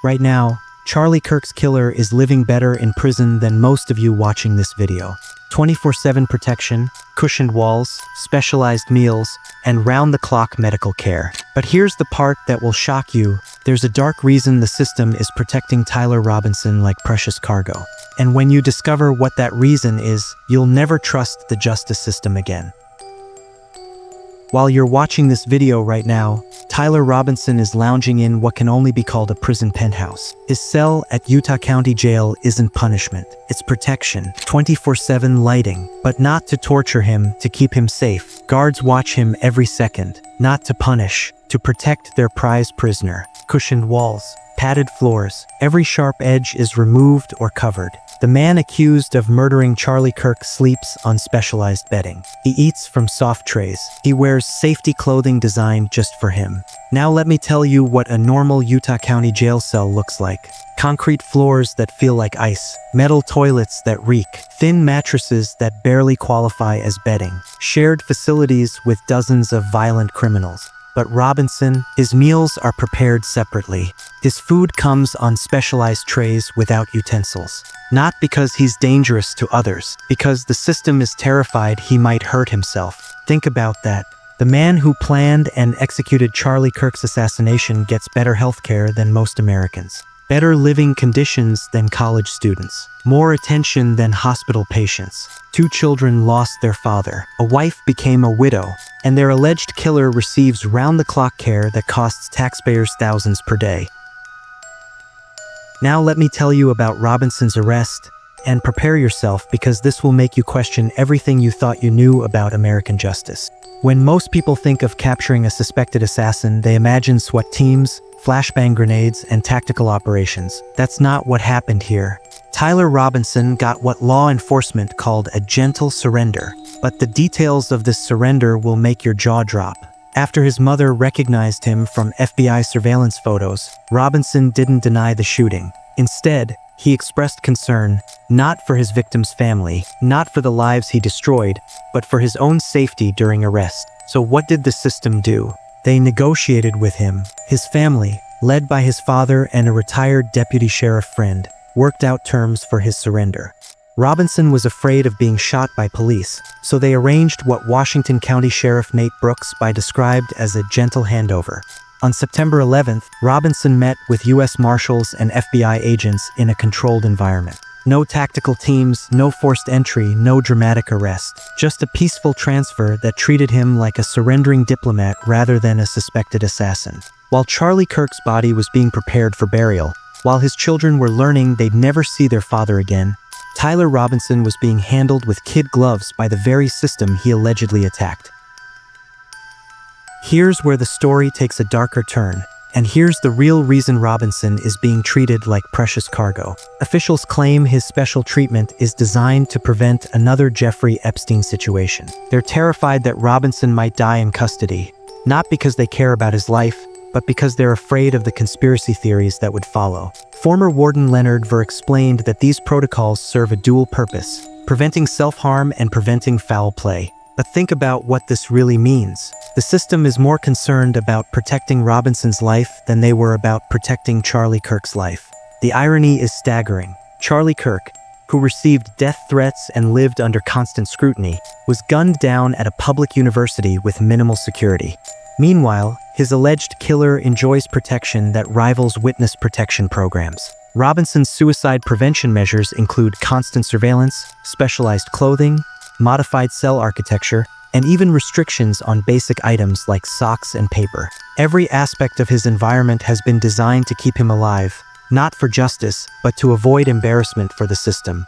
Right now, Charlie Kirk's killer is living better in prison than most of you watching this video. 24/7 protection, cushioned walls, specialized meals, and round-the-clock medical care. But here's the part that will shock you. There's a dark reason the system is protecting Tyler Robinson like precious cargo. And when you discover what that reason is, you'll never trust the justice system again. While you're watching this video right now, Tyler Robinson is lounging in what can only be called a prison penthouse. His cell at Utah County Jail isn't punishment, it's protection, 24/7 lighting, but not to torture him, to keep him safe. Guards watch him every second, not to punish, to protect their prized prisoner. Cushioned walls, padded floors, every sharp edge is removed or covered. The man accused of murdering Charlie Kirk sleeps on specialized bedding. He eats from soft trays. He wears safety clothing designed just for him. Now let me tell you what a normal Utah County jail cell looks like. Concrete floors that feel like ice, metal toilets that reek, thin mattresses that barely qualify as bedding, shared facilities with dozens of violent criminals. But Robinson, his meals are prepared separately. His food comes on specialized trays without utensils. Not because he's dangerous to others, because the system is terrified he might hurt himself. Think about that. The man who planned and executed Charlie Kirk's assassination gets better healthcare than most Americans. Better living conditions than college students. More attention than hospital patients. 2 children lost their father. A wife became a widow. And their alleged killer receives round-the-clock care that costs taxpayers thousands per day. Now let me tell you about Robinson's arrest, and prepare yourself because this will make you question everything you thought you knew about American justice. When most people think of capturing a suspected assassin, they imagine SWAT teams, flashbang grenades, and tactical operations. That's not what happened here. Tyler Robinson got what law enforcement called a gentle surrender, but the details of this surrender will make your jaw drop. After his mother recognized him from FBI surveillance photos, Robinson didn't deny the shooting. Instead, he expressed concern, not for his victim's family, not for the lives he destroyed, but for his own safety during arrest. So what did the system do? They negotiated with him. His family, led by his father and a retired deputy sheriff friend, worked out terms for his surrender. Robinson was afraid of being shot by police, so they arranged what Washington County Sheriff Nate Brooks described as a gentle handover. On September 11th, Robinson met with U.S. Marshals and FBI agents in a controlled environment. No tactical teams, no forced entry, no dramatic arrest. Just a peaceful transfer that treated him like a surrendering diplomat rather than a suspected assassin. While Charlie Kirk's body was being prepared for burial, while his children were learning they'd never see their father again, Tyler Robinson was being handled with kid gloves by the very system he allegedly attacked. Here's where the story takes a darker turn, and here's the real reason Robinson is being treated like precious cargo. Officials claim his special treatment is designed to prevent another Jeffrey Epstein situation. They're terrified that Robinson might die in custody, not because they care about his life, but because they're afraid of the conspiracy theories that would follow. Former Warden Leonard Ver explained that these protocols serve a dual purpose, preventing self-harm and preventing foul play. But think about what this really means. The system is more concerned about protecting Robinson's life than they were about protecting Charlie Kirk's life. The irony is staggering. Charlie Kirk, who received death threats and lived under constant scrutiny, was gunned down at a public university with minimal security. Meanwhile, his alleged killer enjoys protection that rivals witness protection programs. Robinson's suicide prevention measures include constant surveillance, specialized clothing, modified cell architecture, and even restrictions on basic items like socks and paper. Every aspect of his environment has been designed to keep him alive, not for justice, but to avoid embarrassment for the system.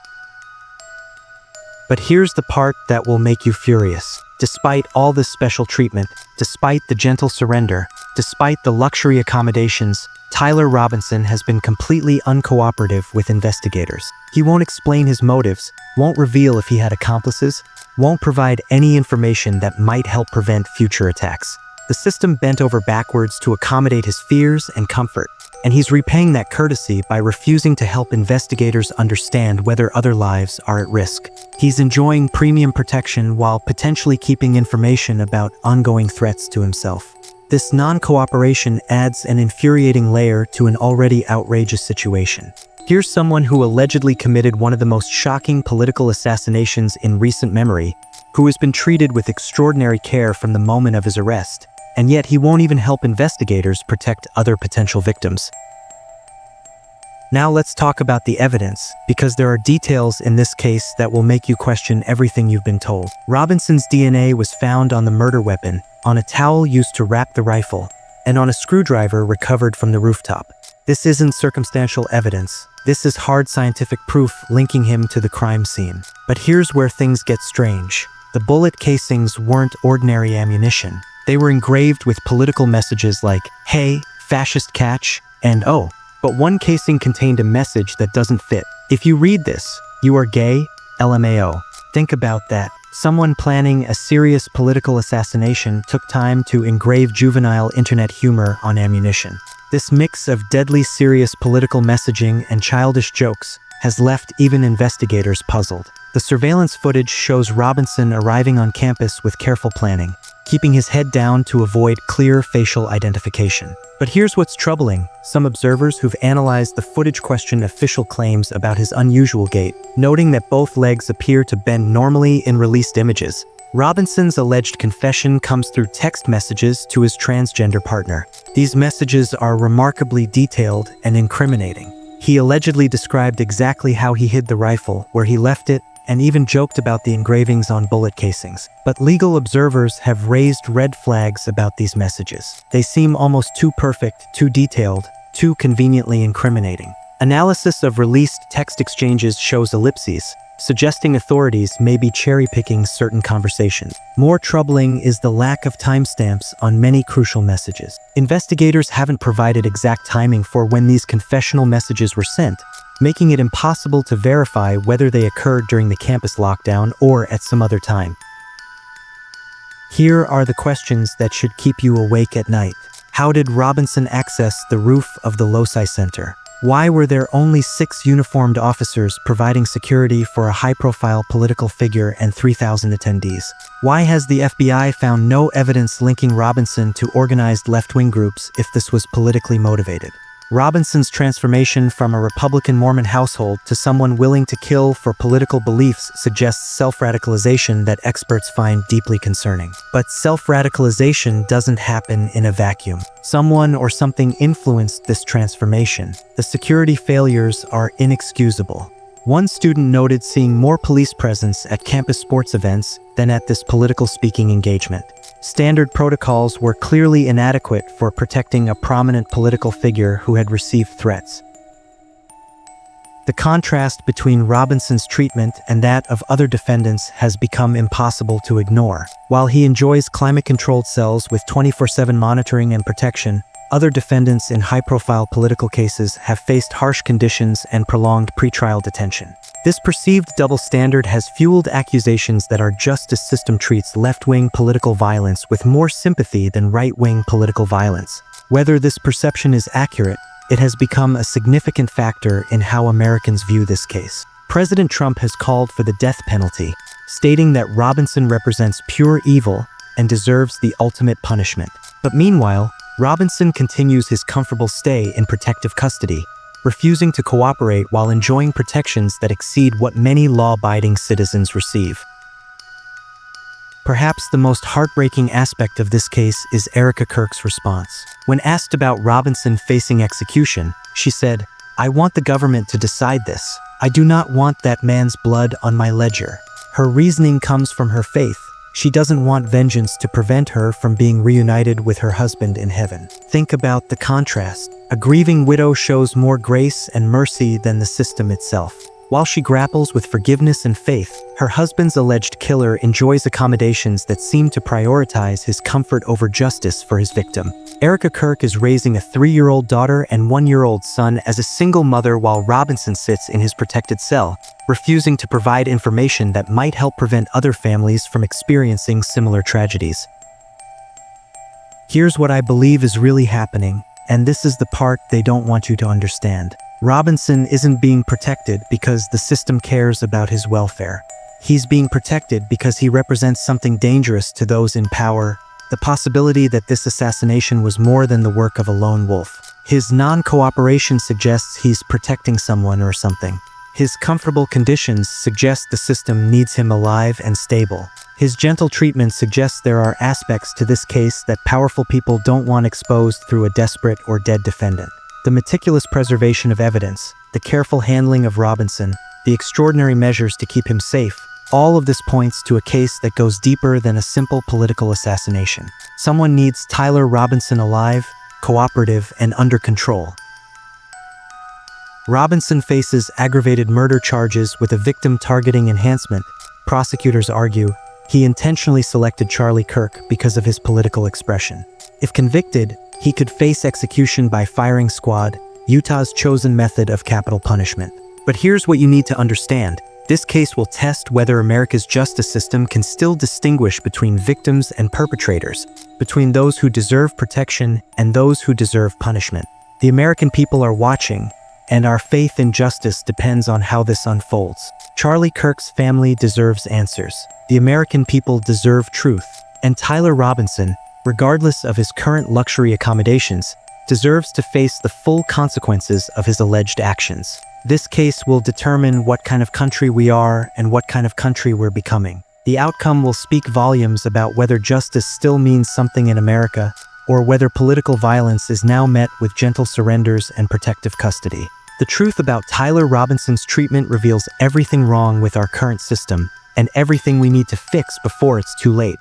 But here's the part that will make you furious. Despite all this special treatment, despite the gentle surrender, despite the luxury accommodations, Tyler Robinson has been completely uncooperative with investigators. He won't explain his motives, won't reveal if he had accomplices, won't provide any information that might help prevent future attacks. The system bent over backwards to accommodate his fears and comfort, and he's repaying that courtesy by refusing to help investigators understand whether other lives are at risk. He's enjoying premium protection while potentially keeping information about ongoing threats to himself. This non-cooperation adds an infuriating layer to an already outrageous situation. Here's someone who allegedly committed one of the most shocking political assassinations in recent memory, who has been treated with extraordinary care from the moment of his arrest, and yet he won't even help investigators protect other potential victims. Now let's talk about the evidence, because there are details in this case that will make you question everything you've been told. Robinson's DNA was found on the murder weapon, on a towel used to wrap the rifle, and on a screwdriver recovered from the rooftop. This isn't circumstantial evidence. This is hard scientific proof linking him to the crime scene. But here's where things get strange. The bullet casings weren't ordinary ammunition. They were engraved with political messages like, "Hey, fascist catch," and "Oh." But one casing contained a message that doesn't fit. If you read this, "You are gay, LMAO." Think about that. Someone planning a serious political assassination took time to engrave juvenile internet humor on ammunition. This mix of deadly serious political messaging and childish jokes has left even investigators puzzled. The surveillance footage shows Robinson arriving on campus with careful planning, keeping his head down to avoid clear facial identification. But here's what's troubling. Some observers who've analyzed the footage question official claims about his unusual gait, noting that both legs appear to bend normally in released images. Robinson's alleged confession comes through text messages to his transgender partner. These messages are remarkably detailed and incriminating. He allegedly described exactly how he hid the rifle, where he left it, and even joked about the engravings on bullet casings. But legal observers have raised red flags about these messages. They seem almost too perfect, too detailed, too conveniently incriminating. Analysis of released text exchanges shows ellipses, suggesting authorities may be cherry-picking certain conversations. More troubling is the lack of timestamps on many crucial messages. Investigators haven't provided exact timing for when these confessional messages were sent, making it impossible to verify whether they occurred during the campus lockdown or at some other time. Here are the questions that should keep you awake at night. How did Robinson access the roof of the Loci Center? Why were there only 6 uniformed officers providing security for a high-profile political figure and 3,000 attendees? Why has the FBI found no evidence linking Robinson to organized left-wing groups if this was politically motivated? Robinson's transformation from a Republican Mormon household to someone willing to kill for political beliefs suggests self-radicalization that experts find deeply concerning. But self-radicalization doesn't happen in a vacuum. Someone or something influenced this transformation. The security failures are inexcusable. One student noted seeing more police presence at campus sports events than at this political speaking engagement. Standard protocols were clearly inadequate for protecting a prominent political figure who had received threats. The contrast between Robinson's treatment and that of other defendants has become impossible to ignore. While he enjoys climate-controlled cells with 24/7 monitoring and protection, other defendants in high-profile political cases have faced harsh conditions and prolonged pretrial detention. This perceived double standard has fueled accusations that our justice system treats left-wing political violence with more sympathy than right-wing political violence. Whether this perception is accurate, it has become a significant factor in how Americans view this case. President Trump has called for the death penalty, stating that Robinson represents pure evil and deserves the ultimate punishment. But meanwhile, Robinson continues his comfortable stay in protective custody, refusing to cooperate while enjoying protections that exceed what many law-abiding citizens receive. Perhaps the most heartbreaking aspect of this case is Erica Kirk's response. When asked about Robinson facing execution, she said, "I want the government to decide this. I do not want that man's blood on my ledger." Her reasoning comes from her faith. She doesn't want vengeance to prevent her from being reunited with her husband in heaven. Think about the contrast. A grieving widow shows more grace and mercy than the system itself. While she grapples with forgiveness and faith, her husband's alleged killer enjoys accommodations that seem to prioritize his comfort over justice for his victim. Erica Kirk is raising a 3-year-old daughter and 1-year-old son as a single mother while Robinson sits in his protected cell, refusing to provide information that might help prevent other families from experiencing similar tragedies. Here's what I believe is really happening, and this is the part they don't want you to understand. Robinson isn't being protected because the system cares about his welfare. He's being protected because he represents something dangerous to those in power, the possibility that this assassination was more than the work of a lone wolf. His non-cooperation suggests he's protecting someone or something. His comfortable conditions suggest the system needs him alive and stable. His gentle treatment suggests there are aspects to this case that powerful people don't want exposed through a desperate or dead defendant. The meticulous preservation of evidence, the careful handling of Robinson, the extraordinary measures to keep him safe, all of this points to a case that goes deeper than a simple political assassination. Someone needs Tyler Robinson alive, cooperative, and under control. Robinson faces aggravated murder charges with a victim targeting enhancement. Prosecutors argue he intentionally selected Charlie Kirk because of his political expression. If convicted, he could face execution by firing squad, Utah's chosen method of capital punishment. But here's what you need to understand. This case will test whether America's justice system can still distinguish between victims and perpetrators, between those who deserve protection and those who deserve punishment. The American people are watching, and our faith in justice depends on how this unfolds. Charlie Kirk's family deserves answers. The American people deserve truth. And Tyler Robinson, regardless of his current luxury accommodations, deserves to face the full consequences of his alleged actions. This case will determine what kind of country we are and what kind of country we're becoming. The outcome will speak volumes about whether justice still means something in America, or whether political violence is now met with gentle surrenders and protective custody. The truth about Tyler Robinson's treatment reveals everything wrong with our current system, and everything we need to fix before it's too late.